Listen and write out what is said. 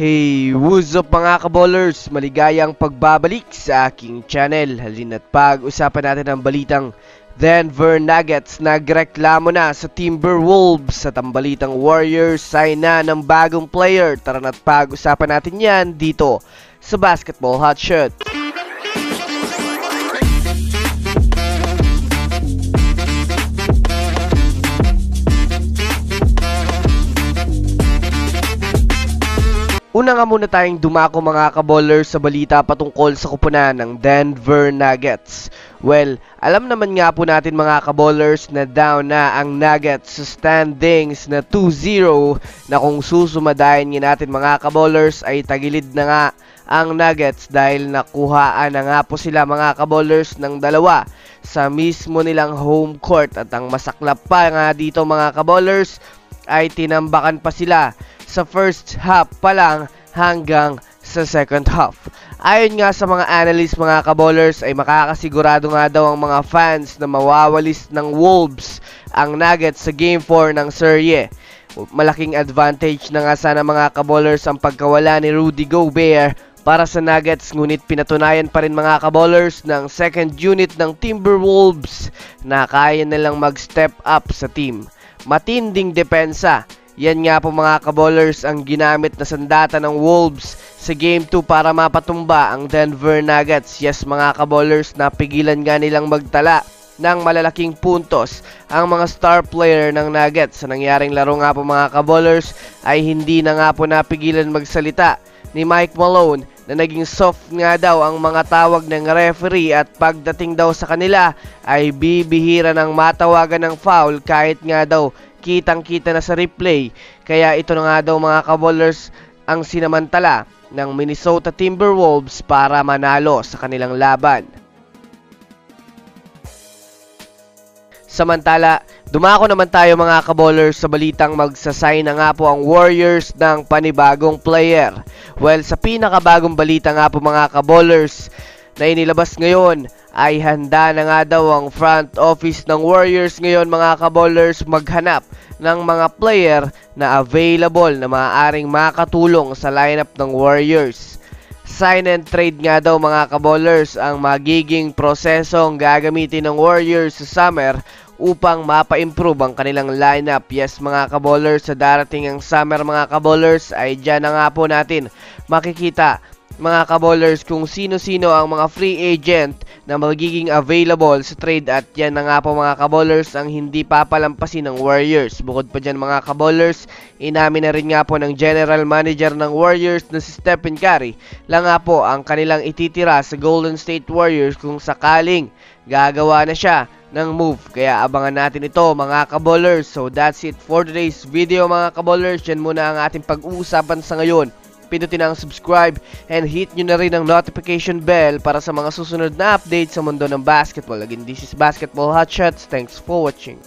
Hey, what's up mga kaballers? Maligayang pagbabalik sa aking channel. Halina't pag-usapan natin ang balitang Denver Nuggets nagreklamo na sa Timberwolves sa tambalitang Warriors sign na ng bagong player. Tara na't pag-usapan natin yan dito sa Basketball Hotshot. Una nga muna tayong dumako mga kaballers sa balita patungkol sa kupunan ng Denver Nuggets. Well, alam naman nga po natin mga kaballers na down na ang Nuggets sa standings na 2-0 na kung susumadayin nga natin mga kaballers ay tagilid na nga ang Nuggets dahil nakuhaan na nga po sila mga kaballers ng dalawa sa mismo nilang home court at ang masaklap pa nga dito mga kaballers ay tinambakan pa sila sa first half pa lang hanggang sa second half. Ayon nga sa mga analyst mga kaballers ay makakasigurado nga daw ang mga fans na mawawalis ng Wolves ang Nuggets sa Game 4 ng serye. Malaking advantage na nga sana mga kaballers ang pagkawala ni Rudy Gobert para sa Nuggets, ngunit pinatunayan pa rin mga kaballers ng second unit ng Timberwolves na kaya nilang mag-step up sa team. Matinding depensa. Yan nga po mga kaballers ang ginamit na sandata ng Wolves sa Game 2 para mapatumba ang Denver Nuggets. Yes mga kaballers, napigilan nga nilang magtala ng malalaking puntos ang mga star player ng Nuggets. Sa nangyaring laro nga po mga kaballers ay hindi na nga po napigilan magsalita ni Mike Malone na naging soft nga daw ang mga tawag ng referee at pagdating daw sa kanila ay bibihira ng matawagan ng foul kahit nga daw kitang-kita na sa replay. Kaya ito na nga daw mga kaballers ang sinamantala ng Minnesota Timberwolves para manalo sa kanilang laban. Samantala, dumako naman tayo mga kaballers sa balitang magsasign na nga po ang Warriors ng panibagong player. Well, sa pinakabagong balita nga po mga kaballers na inilabas ngayon ay handa na nga daw ang front office ng Warriors ngayon mga kaballers maghanap ng mga player na available na maaaring makatulong sa lineup ng Warriors. Sign and trade nga daw mga kaballers ang magiging prosesong gagamitin ng Warriors sa summer upang mapa-improve ang kanilang lineup. Yes mga kaballers, sa darating ang summer mga kaballers ay dyan na nga po natin makikita mga kaballers kung sino-sino ang mga free agent na magiging available sa trade, at yan na nga po mga kaballers ang hindi papalampasin ng Warriors. Bukod pa dyan mga kaballers, inamin na rin nga po ng general manager ng Warriors na si Stephen Curry lang nga po ang kanilang ititira sa Golden State Warriors kung sakaling gagawa na siya ng move. Kaya abangan natin ito mga kaballers. So that's it for today's video mga kaballers. Yan muna ang ating pag-uusapan sa ngayon. Pindutin ang subscribe and hit nyo na rin ang notification bell para sa mga susunod na update sa mundo ng basketball. Again, this is Basketball Hotshots. Thanks for watching.